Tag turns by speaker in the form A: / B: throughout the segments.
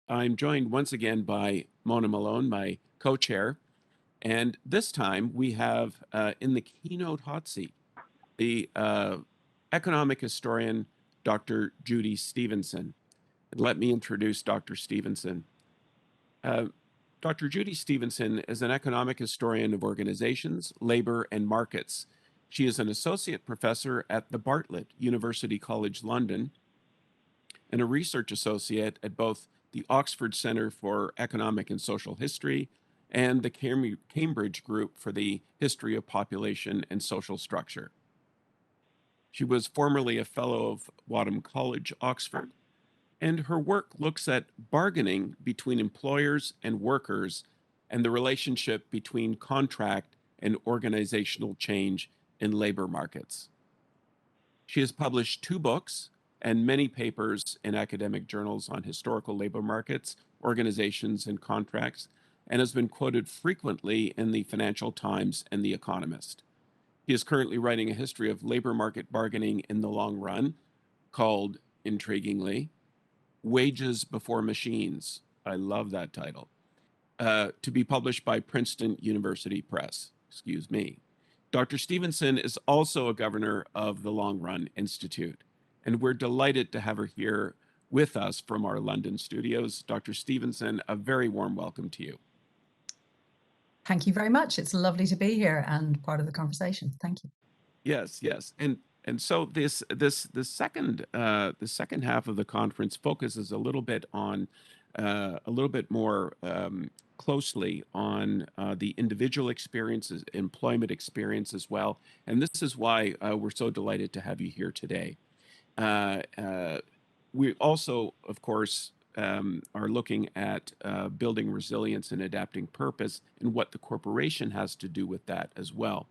A: I'm joined once again by Mona Malone, my co-chair, and this time we have in the keynote hot seat the economic historian, Dr. Judy Stephenson. And let me introduce Dr. Stephenson. Uh, Dr. Judy Stephenson is an economic historian of organizations, labor, and markets. She is an associate professor at the Bartlett, University College London, and a research associate at both the Oxford Center for Economic and Social History and the Cambridge Group for the History of Population and Social Structure. She was formerly a fellow of Wadham College, Oxford, and her work looks at bargaining between employers and workers and the relationship between contract and organizational change in labor markets. She has published 2 books and many papers in academic journals on historical labor markets, organizations, and contracts, and has been quoted frequently in the Financial Times and The Economist. He is currently writing a history of labor market bargaining in the long run, called, intriguingly, Wages Before Machines. I love that title. To be published by Princeton University Press. Excuse me. Dr. Stephenson is also a governor of the Long Run Institute, and we're delighted to have her here with us from our London studios. Dr. Stephenson, a very warm welcome to you.
B: Thank you very much. It's lovely to be here and part of the conversation. Thank you.
A: Yes, yes, and so the second half of the conference focuses a little bit on a little bit more closely on the individual experiences, employment experience as well, and this is why we're so delighted to have you here today. We also, of course, are looking at building resilience and adapting purpose and what the corporation has to do with that as well.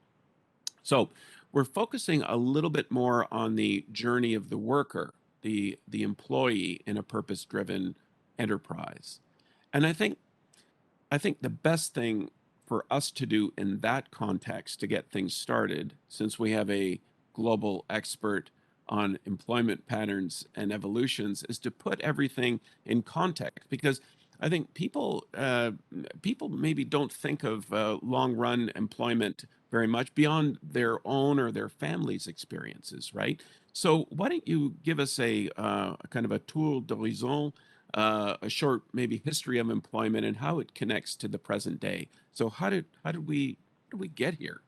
A: So we're focusing a little bit more on the journey of the worker, the employee in a purpose-driven enterprise. And I think the best thing for us to do in that context to get things started, since we have a global expert on employment patterns and evolutions, is to put everything in context, because I think people maybe don't think of long-run employment very much beyond their own or their family's experiences, right? So why don't you give us a kind of a tour d'horizon, a short maybe history of employment and how it connects to the present day. So how did we get here?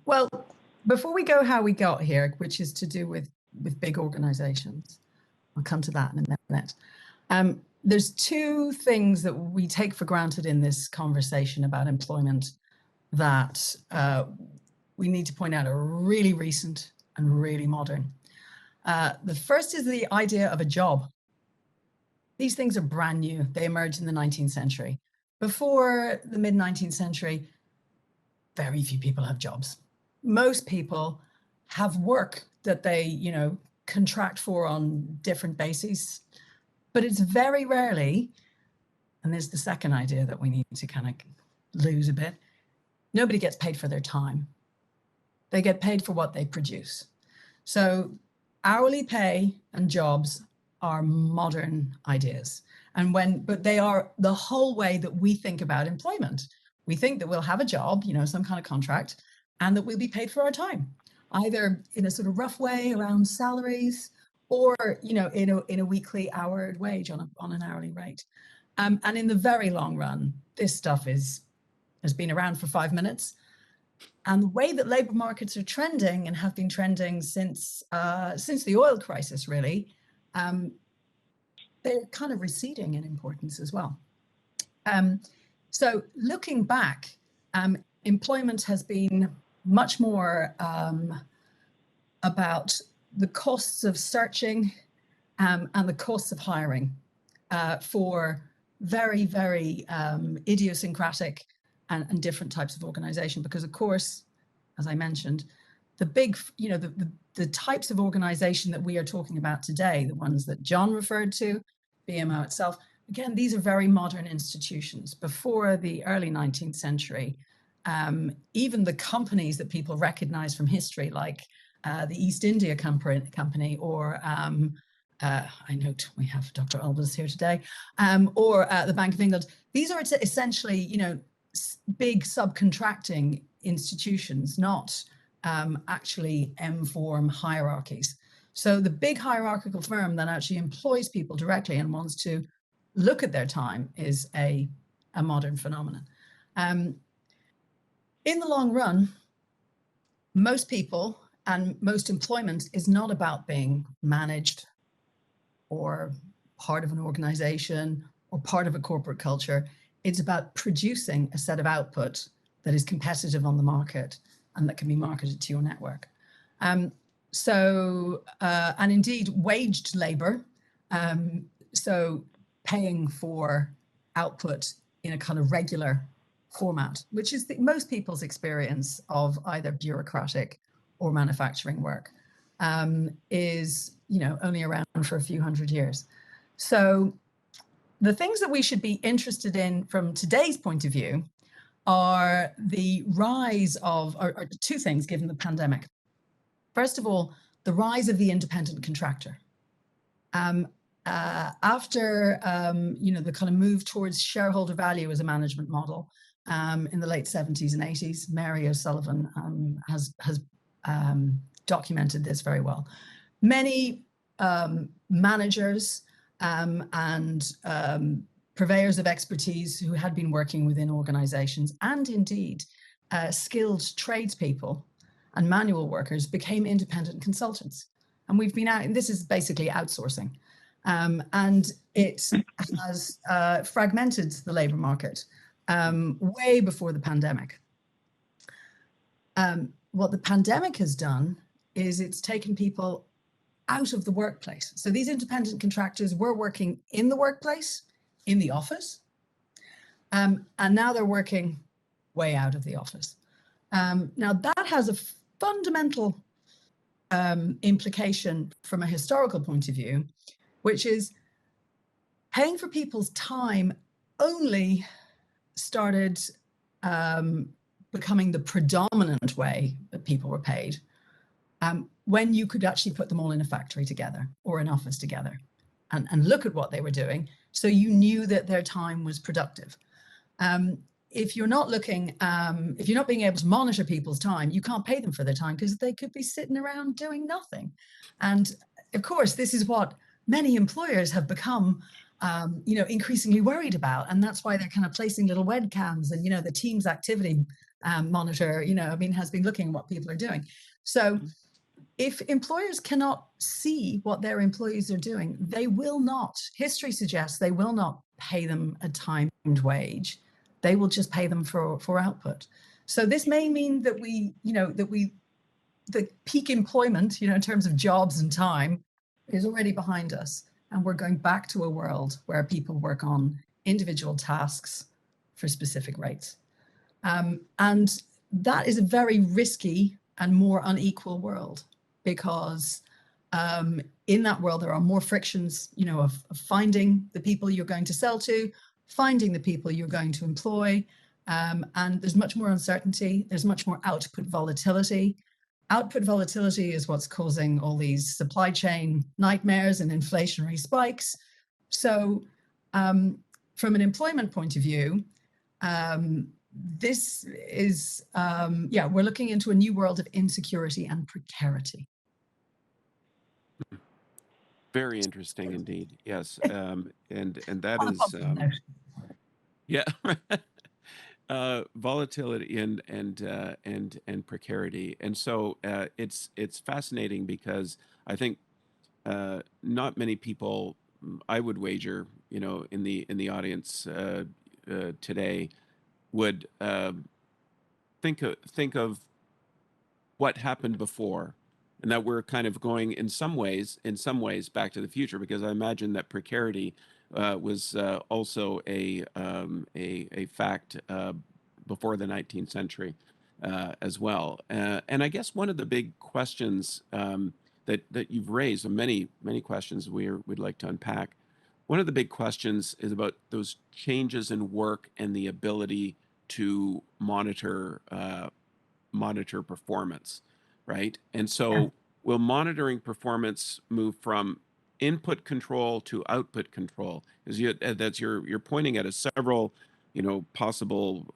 B: Well, before we go how we got here, which is to do with big organizations, I'll come to that in a minute. There's 2 things that we take for granted in this conversation about employment that we need to point out are really recent and really modern. The first is the idea of a job. These things are brand new. They emerged in the 19th century. Before the mid-19th century, very few people have jobs. Most people have work that they, contract for on different bases. But it's very rarely, and there's the second idea that we need to kind of lose a bit, nobody gets paid for their time. They get paid for what they produce. So hourly pay and jobs are modern ideas. But they are the whole way that we think about employment. We think that we'll have a job, some kind of contract, and that we'll be paid for our time, either in a sort of rough way around salaries, or in a weekly hour wage on an hourly rate. And in the very long run, this stuff has been around for 5 minutes. And the way that labor markets are trending and have been trending since the oil crisis, really, they're kind of receding in importance as well. So looking back, employment has been much more about the costs of searching and the costs of hiring for very, very idiosyncratic and different types of organization. Because of course, as I mentioned, the big, the types of organization that we are talking about today, the ones that John referred to, BMO itself, again, these are very modern institutions. Before the early 19th century, even the companies that people recognize from history, like the East India Company or I note we have Dr. Albers here today, or the Bank of England. These are essentially, you know, big subcontracting institutions, not actually M-form hierarchies. So the big hierarchical firm that actually employs people directly and wants to look at their time is a modern phenomenon. In the long run, most people and most employment is not about being managed or part of an organization or part of a corporate culture. It's about producing a set of output that is competitive on the market and that can be marketed to your network. And indeed, waged labor, so paying for output in a kind of regular format, which is most people's experience of either bureaucratic or manufacturing work, is, you know, only around for a few hundred years. So the things that we should be interested in from today's point of view are the rise of, or two things given the pandemic. First of all, the rise of the independent contractor. After you know, the kind of move towards shareholder value as a management model in the late 70s and 80s, Mary O'Sullivan has documented this very well. Many managers and purveyors of expertise who had been working within organizations, and indeed skilled tradespeople and manual workers, became independent consultants. And we've been out, and this is basically outsourcing. And it has fragmented the labor market way before the pandemic. What the pandemic has done is it's taken people out of the workplace. So these independent contractors were working in the workplace, in the office, and now they're working way out of the office. Now that has a fundamental implication from a historical point of view, which is paying for people's time only started becoming the predominant way that people were paid when you could actually put them all in a factory together or an office together and look at what they were doing, so you knew that their time was productive. If you're not looking, if you're not being able to monitor people's time, you can't pay them for their time because they could be sitting around doing nothing. And of course, this is what many employers have become, you know, increasingly worried about. And that's why they're kind of placing little webcams and, you know, the Teams activity monitor, you know, I mean, has been looking at what people are doing. So if employers cannot see what their employees are doing, they will not, history suggests they will not pay them a timed wage. They will just pay them for output. So this may mean that we, you know, the peak employment, you know, in terms of jobs and time is already behind us. And we're going back to a world where people work on individual tasks for specific rates. And that is a very risky and more unequal world, because in that world, there are more frictions, you know, of finding the people you're going to sell to, finding the people you're going to employ, and there's much more uncertainty. There's much more output volatility. Output volatility is what's causing all these supply chain nightmares and inflationary spikes. So from an employment point of view, this is, yeah, we're looking into a new world of insecurity and precarity.
A: Very interesting indeed. Yes, and that is yeah, volatility and precarity, and so it's fascinating because I think not many people, I would wager, you know, in the audience today, would think of what happened before, and that we're kind of going in some ways back to the future, because I imagine that precarity was also a fact before the 19th century as well. And I guess one of the big questions that you've raised, and many questions we'd like to unpack. One of the big questions is about those changes in work and the ability to monitor performance, right? And so will monitoring performance move from input control to output control. Is that's you're pointing at several, possible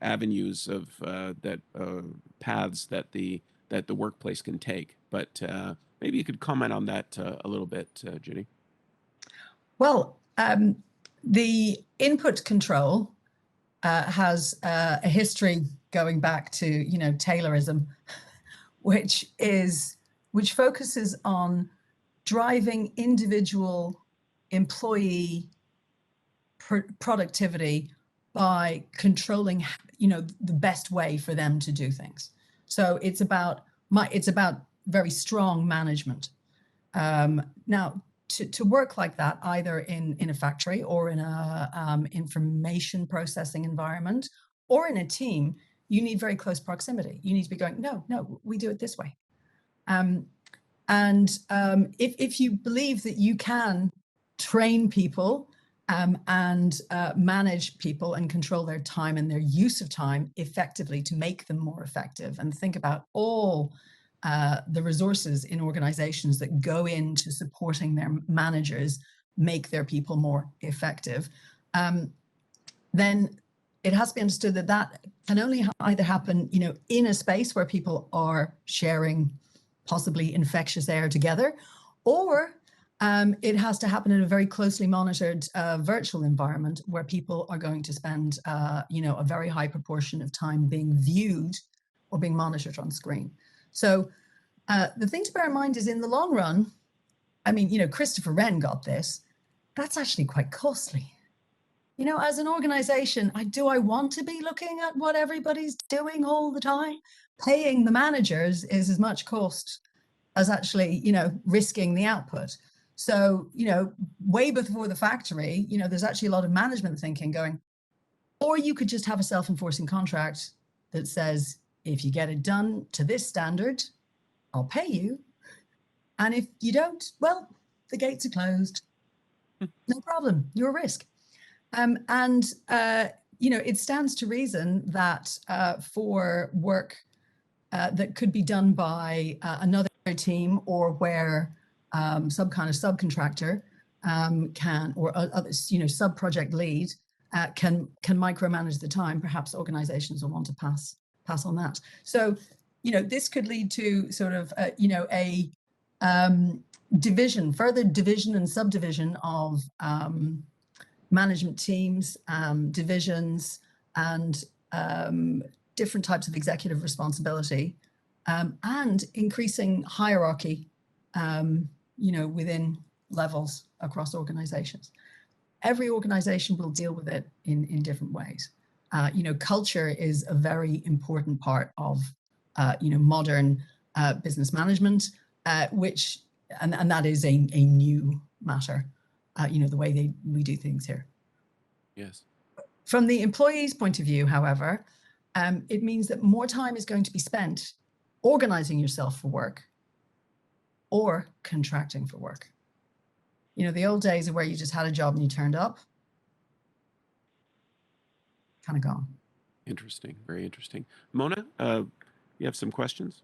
A: avenues of that paths that the workplace can take. But maybe you could comment on that a little bit, Judy.
B: Well, the input control has a history going back to, Taylorism, which focuses on driving individual employee productivity by controlling, the best way for them to do things. So it's about very strong management. Now, to work like that, either in a factory or in a information processing environment or in a team, you need very close proximity. You need to be going, no, we do it this way. If you believe that you can train people and manage people and control their time and their use of time effectively to make them more effective, and think about all the resources in organizations that go into supporting their managers make their people more effective, then it has to be understood that that can only either happen, in a space where people are sharing possibly infectious air together, or it has to happen in a very closely monitored virtual environment where people are going to spend, a very high proportion of time being viewed or being monitored on screen. So the thing to bear in mind is, in the long run, Christopher Wren got this. That's actually quite costly. As an organization, do I want to be looking at what everybody's doing all the time? Paying the managers is as much cost as actually, risking the output. So, way before the factory, there's actually a lot of management thinking going, or you could just have a self-enforcing contract that says, if you get it done to this standard, I'll pay you. And if you don't, well, the gates are closed. No problem. You're a risk. It stands to reason that for work that could be done by another team, or where some kind of subcontractor can, or others, sub-project lead can micromanage the time, perhaps organizations will want to pass on that. So, this could lead to sort of, a further division and subdivision of management teams, divisions, and different types of executive responsibility, and increasing hierarchy, within levels across organizations. Every organization will deal with it in different ways. Culture is a very important part of, modern business management, and that is a new matter. The way we do things here.
A: Yes.
B: From the employee's point of view, however, it means that more time is going to be spent organizing yourself for work or contracting for work. The old days of where you just had a job and you turned up, kind of gone.
A: Interesting. Very interesting. Mona, you have some questions?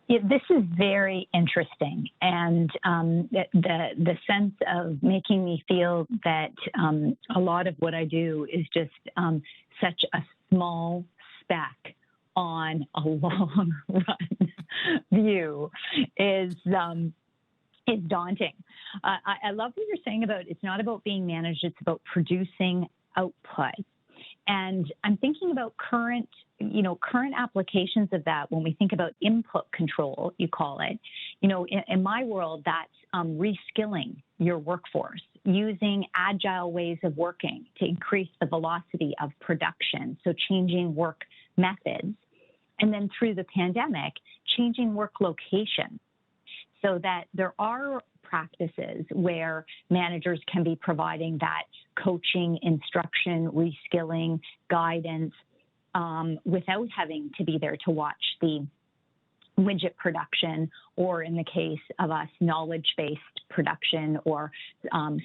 C: Yeah, this is very interesting, and the sense of making me feel that a lot of what I do is just such a small speck on a long run view is daunting. I love what you're saying about it's not about being managed, it's about producing output. And I'm thinking about current applications of that when we think about input control, you call it. In my world, that's reskilling your workforce, using agile ways of working to increase the velocity of production, so changing work methods. And then through the pandemic, changing work location so that there are practices where managers can be providing that coaching, instruction, reskilling, guidance, without having to be there to watch the widget production, or in the case of us, knowledge-based production or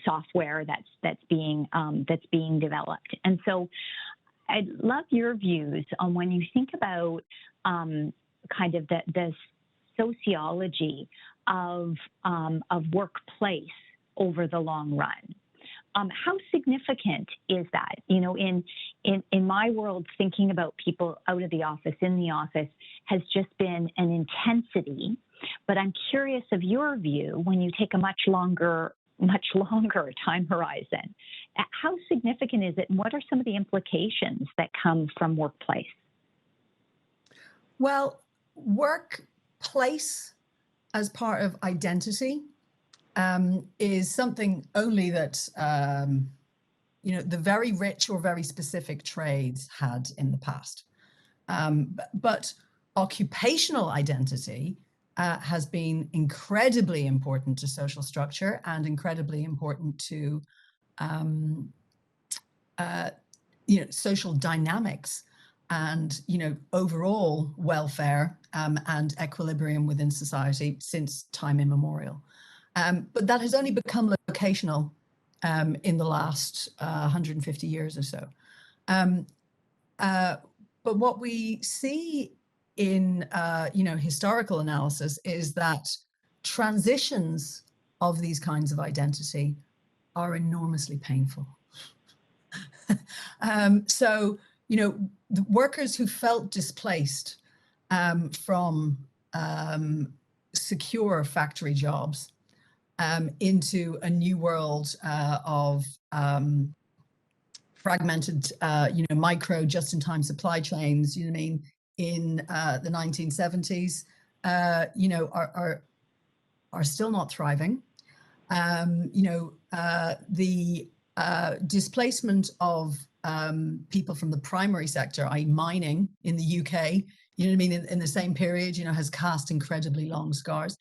C: software that's being developed. And so I'd love your views on when you think about kind of the sociology of workplace over the long run. How significant is that? You know, in my world, thinking about people out of the office, in the office, has just been an intensity. But I'm curious of your view when you take a much longer time horizon. How significant is it, and what are some of the implications that come from workplace?
B: Well, workplace as part of identity is something only that you know, the very rich or very specific trades had in the past. But occupational identity has been incredibly important to social structure and incredibly important to you know, social dynamics and, you know, overall welfare and equilibrium within society since time immemorial. But that has only become locational in the last 150 years or so. But what we see in you know, historical analysis is that transitions of these kinds of identity are enormously painful. So, you know, the workers who felt displaced from secure factory jobs into a new world of fragmented, you know, micro just-in-time supply chains, you know what I mean, in the 1970s, you know, are still not thriving. You know, the displacement of people from the primary sector, i.e. mining in the UK, you know what I mean, in the same period, you know, has cast incredibly long scars.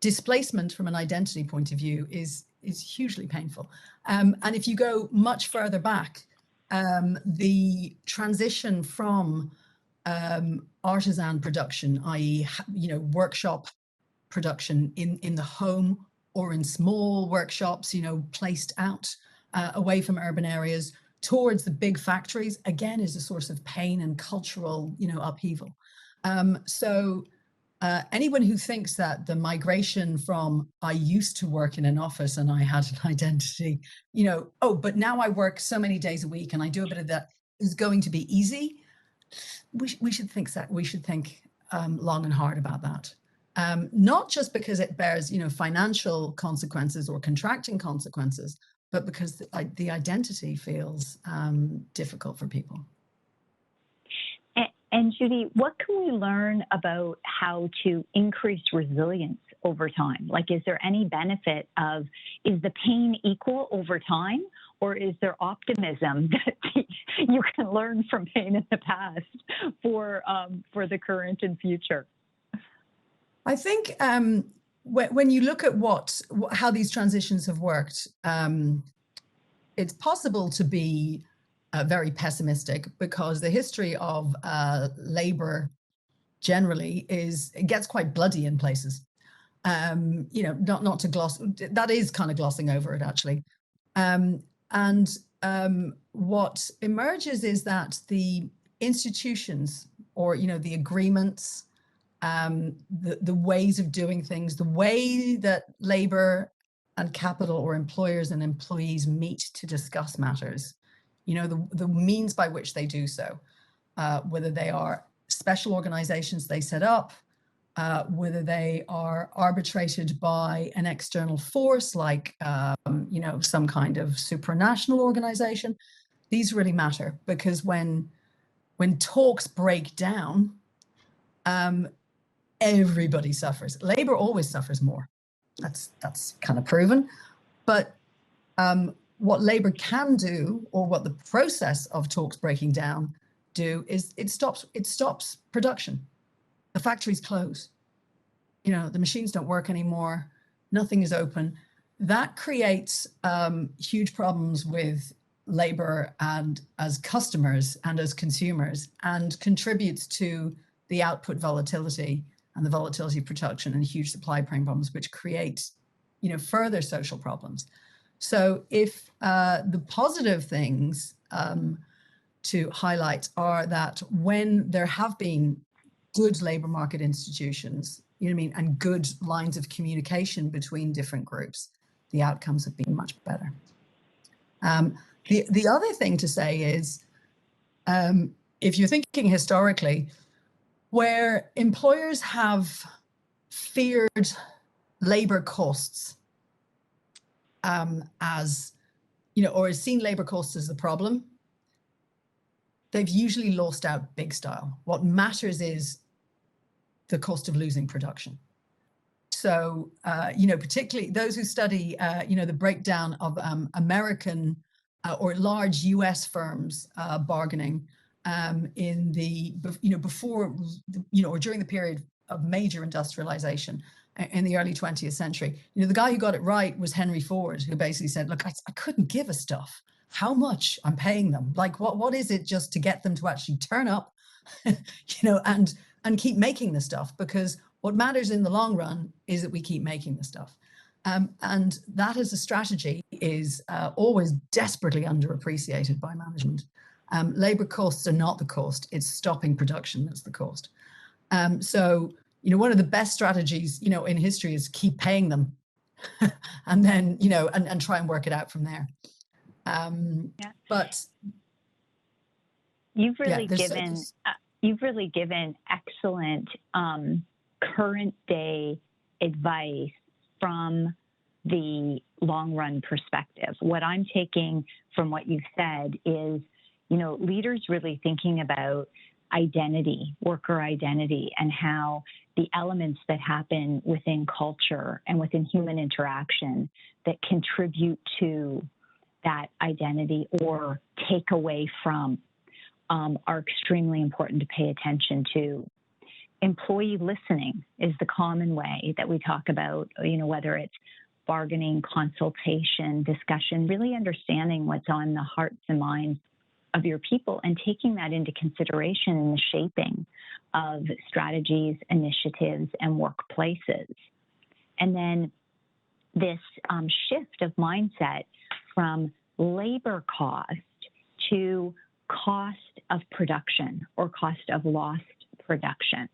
B: Displacement from an identity point of view is hugely painful. And if you go much further back, the transition from artisan production, i.e., you know, workshop production in the home or in small workshops, you know, placed out away from urban areas towards the big factories, again, is a source of pain and cultural, you know, upheaval. So anyone who thinks that the migration from I used to work in an office and I had an identity, you know, oh, but now I work so many days a week and I do a bit of that is going to be easy, we should think that. We should think long and hard about that. Not just because it bears, you know, financial consequences or contracting consequences, but because the identity feels difficult for people.
C: And Judy, what can we learn about how to increase resilience over time? Like, is there any benefit of, is the pain equal over time? Or is there optimism that you can learn from pain in the past for the current and future?
B: I think when you look at how these transitions have worked, it's possible to be very pessimistic because the history of labor generally it gets quite bloody in places. You know, not to gloss, that is kind of glossing over it actually. And what emerges is that the institutions, or, you know, the agreements, the ways of doing things, the way that labor and capital, or employers and employees, meet to discuss matters, you know, the means by which they do so, whether they are special organizations they set up, whether they are arbitrated by an external force like, you know, some kind of supranational organization, these really matter, because when talks break down, everybody suffers. Labor always suffers more. That's kind of proven. But what labor can do, or what the process of talks breaking down do, is it stops production. The factories close. You know, the machines don't work anymore. Nothing is open. That creates huge problems with labor and as customers and as consumers, and contributes to the output volatility and the volatility of production and huge supply chain problems, which create, you know, further social problems. So if the positive things to highlight are that when there have been good labor market institutions, you know what I mean, and good lines of communication between different groups, the outcomes have been much better. The other thing to say is, if you're thinking historically, where employers have feared labor costs as, you know, or has seen labor costs as the problem, they've usually lost out big style. What matters is the cost of losing production. So, you know, particularly those who study, you know, the breakdown of American or large US firms bargaining in the, you know, before, you know, or during the period of major industrialization in the early 20th century. You know, the guy who got it right was Henry Ford, who basically said, look, I couldn't give a stuff how much I'm paying them. Like, what is it just to get them to actually turn up, you know, and keep making the stuff, because what matters in the long run is that we keep making the stuff. And that as a strategy is always desperately underappreciated by management. Labor costs are not the cost, it's stopping production that's the cost. So, you know, one of the best strategies, you know, in history is keep paying them and then, you know, and try and work it out from there.
C: Yeah.
B: But
C: you've really
B: yeah,
C: given excellent current day advice from the long run perspective. What I'm taking from what you've said is, you know, leaders really thinking about identity, worker identity, and how the elements that happen within culture and within human interaction that contribute to that identity or take away from are extremely important to pay attention to. Employee listening is the common way that we talk about, you know, whether it's bargaining, consultation, discussion, really understanding what's on the hearts and minds of your people and taking that into consideration in the shaping of strategies, initiatives, and workplaces. And then this shift of mindset from labor cost to cost of production or cost of lost production.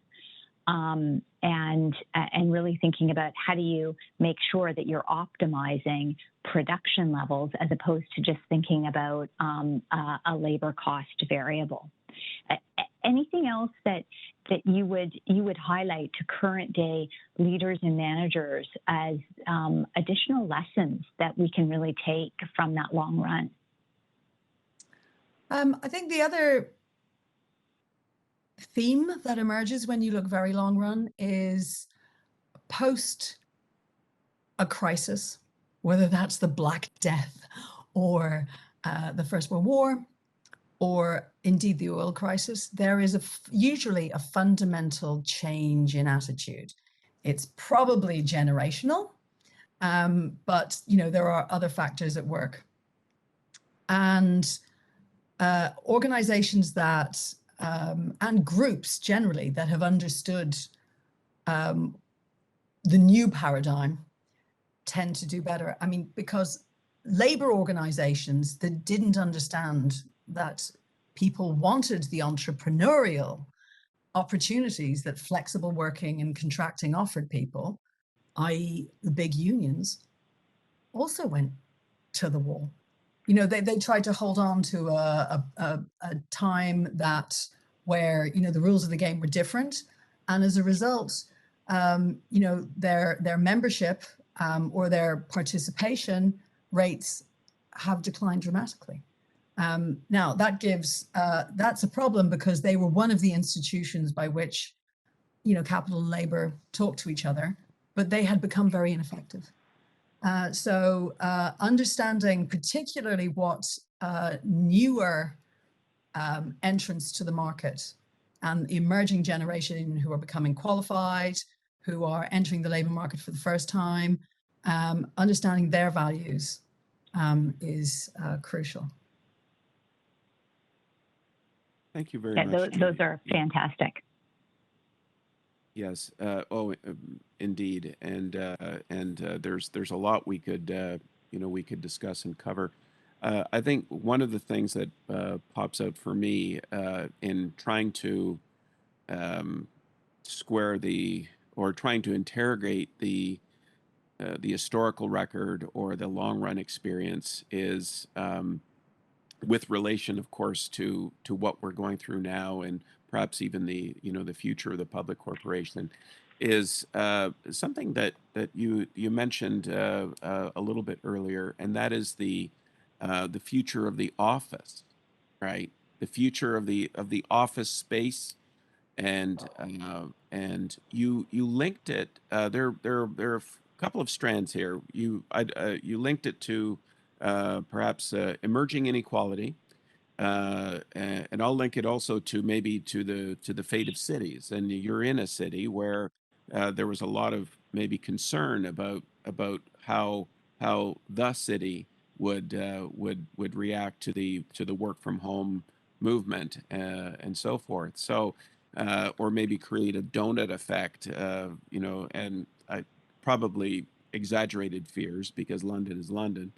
C: And really thinking about how do you make sure that you're optimizing production levels as opposed to just thinking about a labor cost variable. Anything else that you would highlight to current day leaders and managers as additional lessons that we can really take from that long run?
B: I think the other theme that emerges when you look very long run is post a crisis, whether that's the Black Death or the First World War or indeed the oil crisis, there is usually a fundamental change in attitude. It's probably generational, but you know, there are other factors at work. And organizations that and groups generally that have understood the new paradigm tend to do better. I mean, because labor organizations that didn't understand that people wanted the entrepreneurial opportunities that flexible working and contracting offered people, i.e. the big unions, also went to the wall. You know, they tried to hold on to a time where, you know, the rules of the game were different. And as a result, you know, their membership or their participation rates have declined dramatically. Now that that's a problem because they were one of the institutions by which, you know, capital and labor talked to each other, but they had become very ineffective. So understanding particularly what newer entrants to the market and the emerging generation who are becoming qualified, who are entering the labor market for the first time, understanding their values is crucial.
A: Thank you very much.
C: Those are fantastic.
A: Yes. Indeed. And there's a lot we could we could discuss and cover. I think one of the things that pops out for me in trying to square the or trying to interrogate the historical record or the long run experience is with relation, of course, to what we're going through now, and perhaps even the the future of the public corporation, is something that you mentioned a little bit earlier, and that is the future of the office, right? The future of the office space, and you linked it. There are a couple of strands here. You linked it to perhaps emerging inequality, and I'll link it also to maybe to the fate of cities. And you're in a city where there was a lot of maybe concern about how the city would react to the work from home movement and so forth. So or maybe create a donut effect, and I probably exaggerated fears because London is London.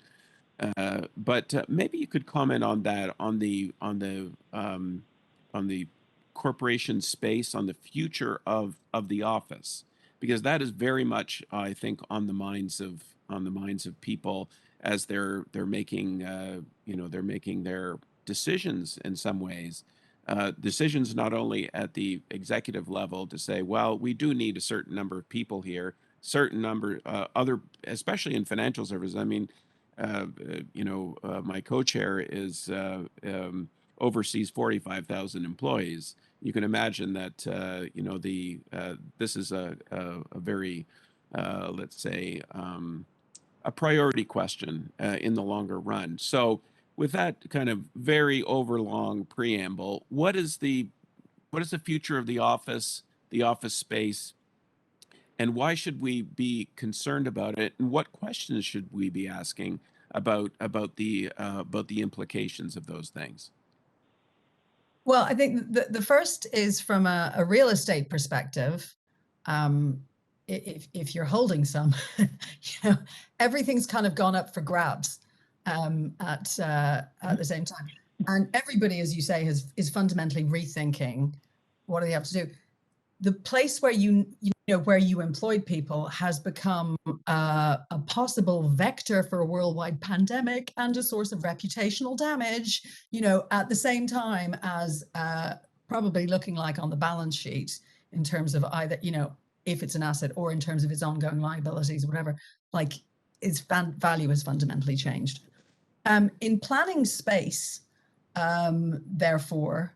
A: But maybe you could comment on that, on the corporation space, on the future of the office, because that is very much, I think, on the minds of people as they're making they're making their decisions in some ways. Decisions not only at the executive level to say, well, we do need a certain number of people here, certain number other, especially in financial services. I mean, my co-chair is oversees 45,000 employees. You can imagine that this is a very let's say a priority question in the longer run. So, with that kind of very overlong preamble, what is the future of the office space, and why should we be concerned about it? And what questions should we be asking about the implications of those things?
B: Well, I think the first is from a real estate perspective. If you're holding some, everything's kind of gone up for grabs at the same time, and everybody, as you say, is fundamentally rethinking what do they have to do. The place where where you employed people has become a possible vector for a worldwide pandemic and a source of reputational damage, at the same time as probably looking like on the balance sheet in terms of either, if it's an asset or in terms of its ongoing liabilities, whatever, like its value has fundamentally changed. In planning space, therefore,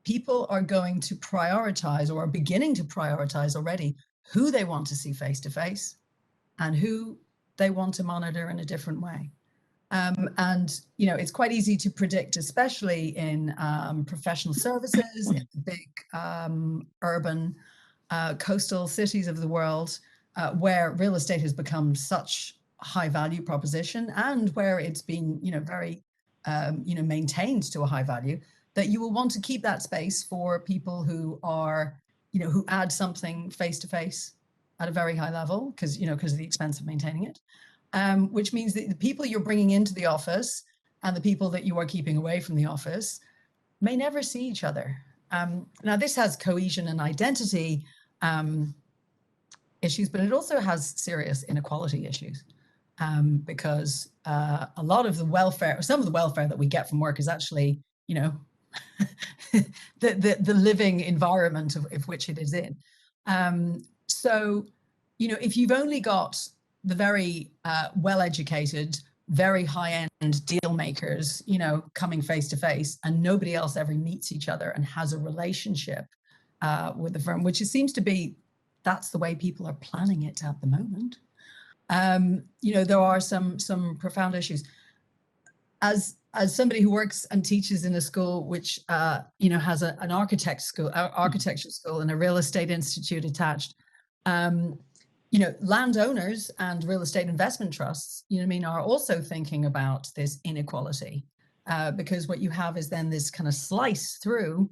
B: people are going to prioritize, or are beginning to prioritize already, who they want to see face to face and who they want to monitor in a different way. And it's quite easy to predict, especially in professional services, in the big urban coastal cities of the world, where real estate has become such a high value proposition, and where it's been very maintained to a high value, that you will want to keep that space for people who are, who add something face to face at a very high level, because of the expense of maintaining it, which means that the people you're bringing into the office and the people that you are keeping away from the office may never see each other. Now, this has cohesion and identity issues, but it also has serious inequality issues, because a lot of the welfare, some of the welfare that we get from work is actually, the living environment of which it is in. So, if you've only got the very well-educated, very high-end deal makers, coming face to face, and nobody else ever meets each other and has a relationship with the firm, which it seems to be, that's the way people are planning it at the moment. There are some profound issues. As somebody who works and teaches in a school which has an architecture school and a real estate institute attached, landowners and real estate investment trusts, are also thinking about this inequality, because what you have is then this kind of slice through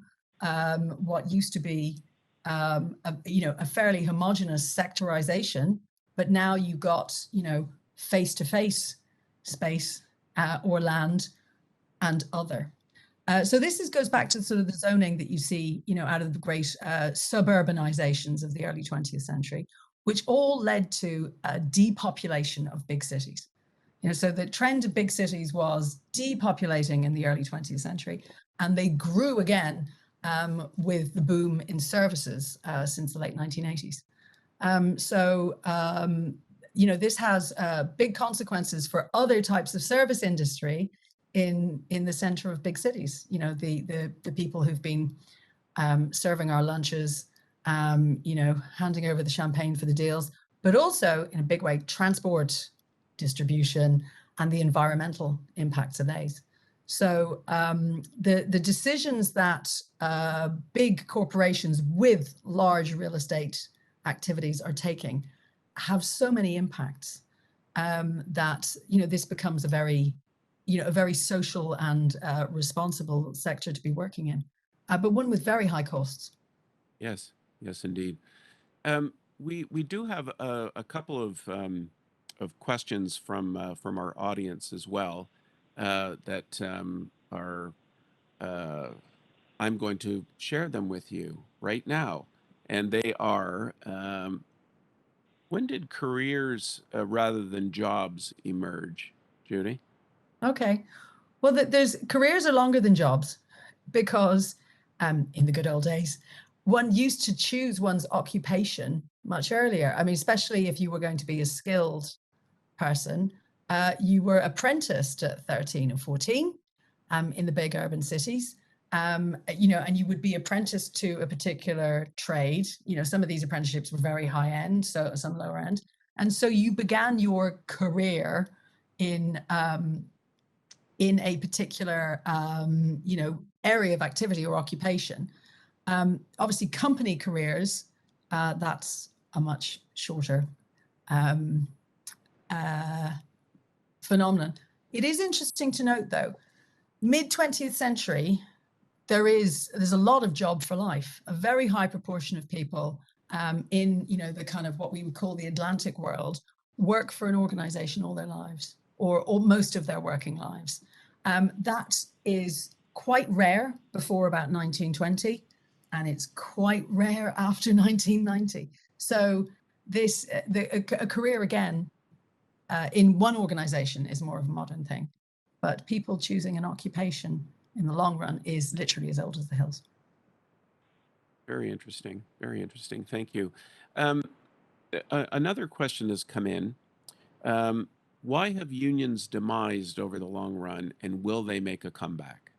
B: what used to be a fairly homogenous sectorization, but now you've got face-to-face space or land and other. So this goes back to sort of the zoning that you see, out of the great suburbanizations of the early 20th century, which all led to a depopulation of big cities. So the trend of big cities was depopulating in the early 20th century, and they grew again with the boom in services since the late 1980s. This has big consequences for other types of service industry in the center of big cities. The people who've been serving our lunches, handing over the champagne for the deals, but also in a big way, transport, distribution, and the environmental impacts of these. So the decisions that big corporations with large real estate activities are taking have so many impacts that this becomes a very social and responsible sector to be working in, but one with very high costs.
A: Yes, yes, indeed. We do have a couple of questions from our audience as well that are. I'm going to share them with you right now, and they are. When did careers rather than jobs emerge, Judy?
B: Okay, well, there's careers are longer than jobs because in the good old days, one used to choose one's occupation much earlier. I mean, especially if you were going to be a skilled person, you were apprenticed at 13 or 14 in the big urban cities. And you would be apprenticed to a particular trade. Some of these apprenticeships were very high end, so some lower end. And so you began your career in a particular, area of activity or occupation. Obviously, company careers, that's a much shorter phenomenon. It is interesting to note, though, mid-20th century, there's a lot of job for life. A very high proportion of people in the kind of what we would call the Atlantic world work for an organization all their lives, or most of their working lives. That is quite rare before about 1920, and it's quite rare after 1990. So a career again in one organization is more of a modern thing, but people choosing an occupation in the long run is literally as old as the hills.
A: Very interesting. Very interesting. Thank you. Another question has come in. Why have unions demised over the long run, and will they make a comeback?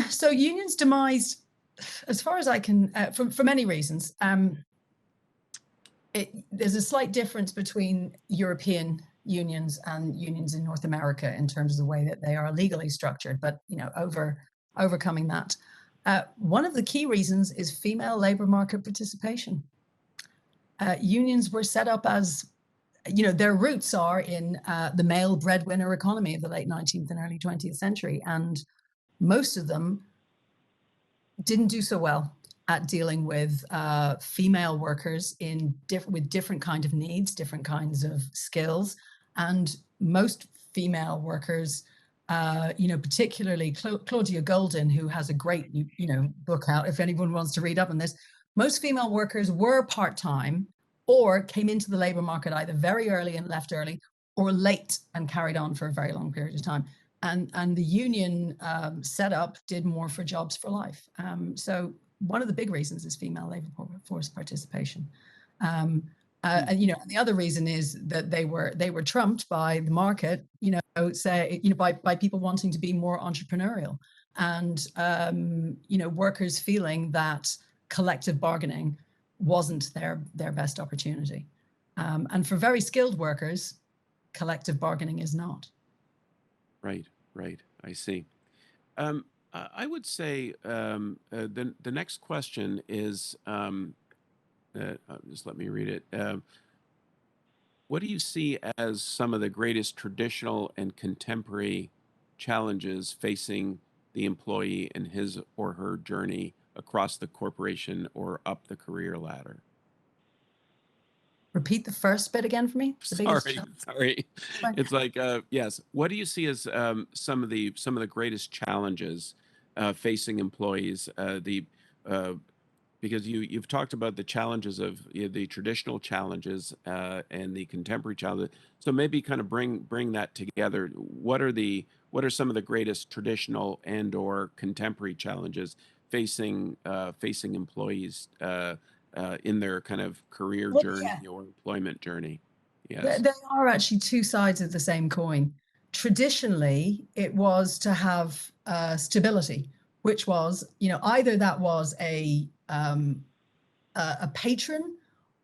B: So unions demised, as far as I can, for many reasons. There's a slight difference between European unions and unions in North America in terms of the way that they are legally structured, but overcoming that. One of the key reasons is female labor market participation. Unions were set up as, their roots are in the male breadwinner economy of the late 19th and early 20th century, and most of them didn't do so well at dealing with female workers with different kind of needs, different kinds of skills. And most female workers, particularly Claudia Golden, who has a great, book out, if anyone wants to read up on this, most female workers were part-time or came into the labor market either very early and left early, or late and carried on for a very long period of time. And the union setup did more for jobs for life. So one of the big reasons is female labor force participation. And the other reason is that they were trumped by the market, by people wanting to be more entrepreneurial, and workers feeling that collective bargaining wasn't their best opportunity. And for very skilled workers, collective bargaining is not.
A: Right. I see. I would say the next question is, just let me read it. What do you see as some of the greatest traditional and contemporary challenges facing the employee in his or her journey across the corporation or up the career ladder?
B: repeat the first bit again for me? The biggest
A: Sorry,
B: challenge?
A: sorry.
B: Fine.
A: It's like, yes. What do you see as some of the greatest challenges facing employees? Uh, because you've talked about the challenges of, the traditional challenges and the contemporary challenges. So maybe kind of bring that together. What are some of the greatest traditional and or contemporary challenges facing employees in their kind of career
B: Well,
A: journey
B: yeah,
A: or employment journey?
B: there,
A: Yes.
B: there are actually two sides of the same coin. Traditionally, it was to have stability, which was, either that was a patron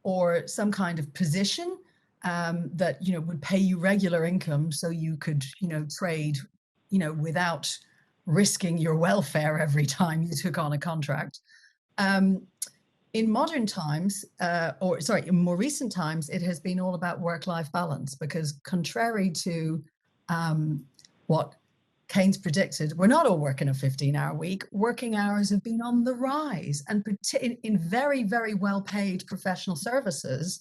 B: or some kind of position that would pay you regular income, so you could trade without risking your welfare every time you took on a contract. In modern times, in more recent times, it has been all about work-life balance, because contrary to what Keynes predicted, we're not all working a 15-hour week. Working hours have been on the rise, and in very, very well-paid professional services,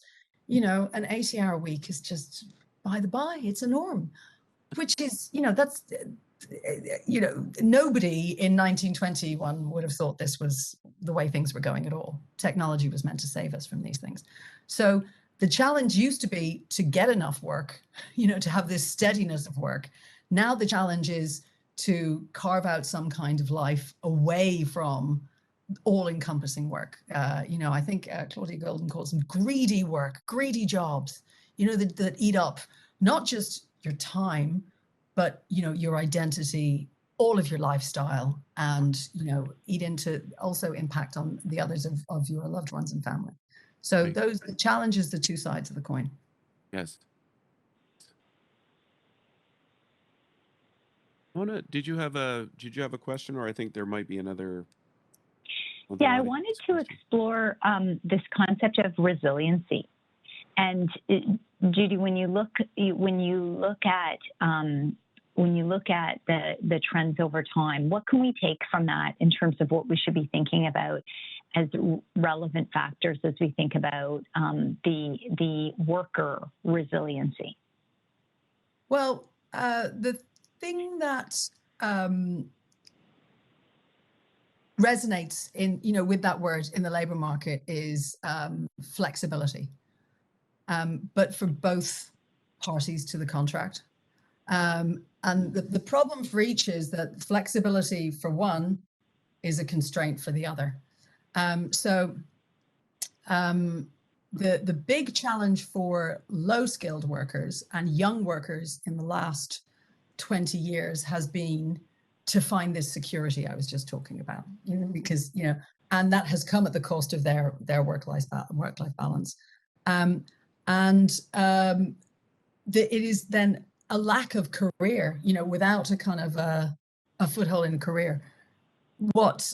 B: an 80-hour week is just by the by. It's a norm, which is, that's, nobody in 1921 would have thought this was the way things were going at all. Technology was meant to save us from these things. So the challenge used to be to get enough work, to have this steadiness of work. Now the challenge is to carve out some kind of life away from all-encompassing work. I think Claudia Golden calls them greedy work, greedy jobs, that eat up not just your time, but your identity, all of your lifestyle, and eat into, also impact on the others of your loved ones and family. So
A: Right.
B: the challenges, the two sides of the coin.
A: Yes. Mona, did you have a question, or I think there might be another?
C: Yeah, I wanted to explore this concept of resiliency. And Judy, when you look at the trends over time, what can we take from that in terms of what we should be thinking about as relevant factors as we think about the worker resiliency?
B: Well, the thing that resonates with that word in the labor market is flexibility, but for both parties to the contract. And the problem for each is that flexibility for one is a constraint for the other. The big challenge for low-skilled workers and young workers in the last 20 years has been to find this security I was just talking about, because, and that has come at the cost of their work-life balance. It is then a lack of career, without a kind of a foothold in a career. What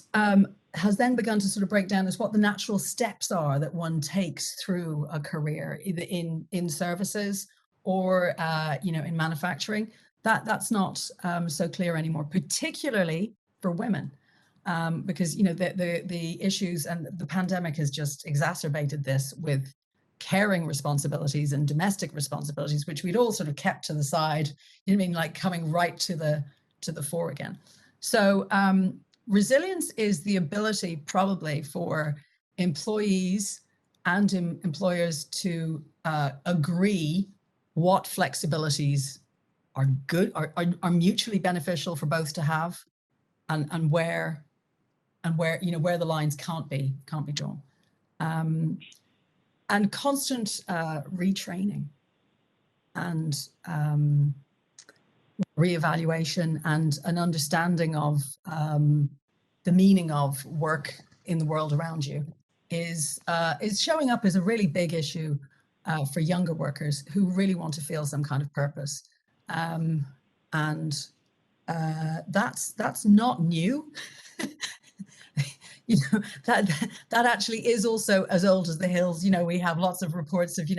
B: has then begun to sort of break down is what the natural steps are that one takes through a career, either in services or in manufacturing. That's not so clear anymore, particularly for women, because the issues, and the pandemic has just exacerbated this with caring responsibilities and domestic responsibilities, which we'd all sort of kept to the side, like coming right to the fore again. So resilience is the ability probably for employees and employers to agree what flexibilities are good, are mutually beneficial for both to have, and where the lines can't be drawn. And constant retraining and reevaluation, and an understanding of the meaning of work in the world around you is showing up as a really big issue for younger workers who really want to feel some kind of purpose. That's not new. That actually is also as old as the hills. We have lots of reports of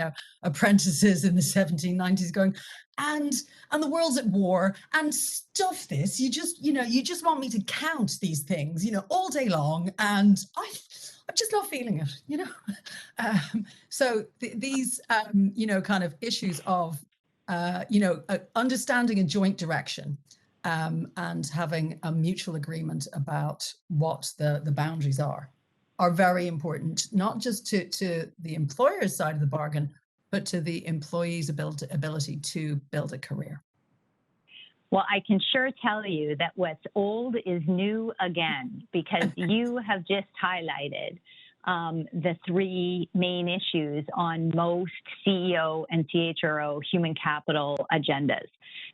B: apprentices in the 1790s going, and the world's at war, and stuff this. You just want me to count these things all day long, and I'm just not feeling it, you know. So these, you know, kind of issues of, you know, understanding a joint direction and having a mutual agreement about what the boundaries are very important, not just to the employer's side of the bargain, but to the employee's ability to build a career.
C: Well, I can sure tell you that what's old is new again, because you have just highlighted the three main issues on most CEO and CHRO human capital agendas.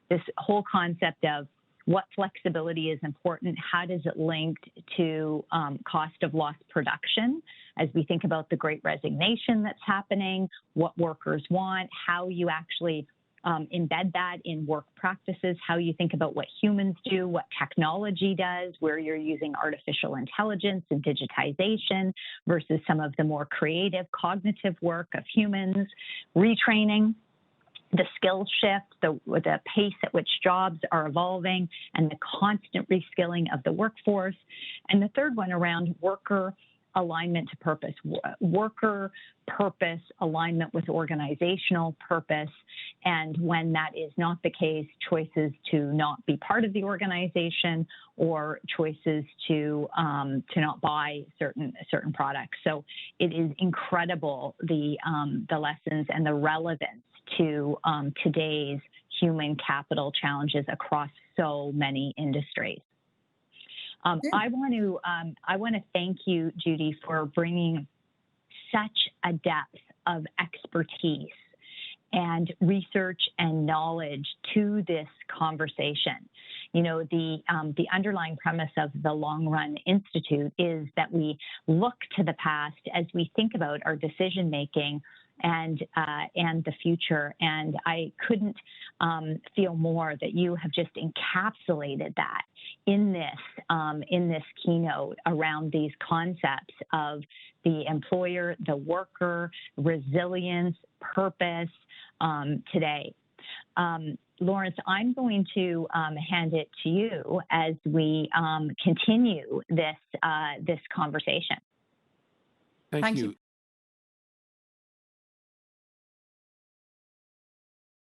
C: This whole concept of what flexibility is important, how does it link to cost of lost production as we think about the great resignation that's happening, what workers want, how you actually embed that in work practices, how you think about what humans do, what technology does, where you're using artificial intelligence and digitization versus some of the more creative cognitive work of humans, retraining, the skills shift, the pace at which jobs are evolving, and the constant reskilling of the workforce. And the third one around worker alignment to purpose, worker purpose alignment with organizational purpose. And when that is not the case, choices to not be part of the organization or choices to not buy certain products. So it is incredible the lessons and the relevance to today's human capital challenges across so many industries. I want to thank you, Judy, for bringing such a depth of expertise and research and knowledge to this conversation. You know, the underlying premise of the Long Run Institute is that we look to the past as we think about our decision making and the future. And I couldn't feel more that you have just encapsulated that in this keynote around these concepts of the employer, the worker, resilience, purpose today. Lawrence, I'm going to hand it to you as we continue this conversation.
A: Thank you.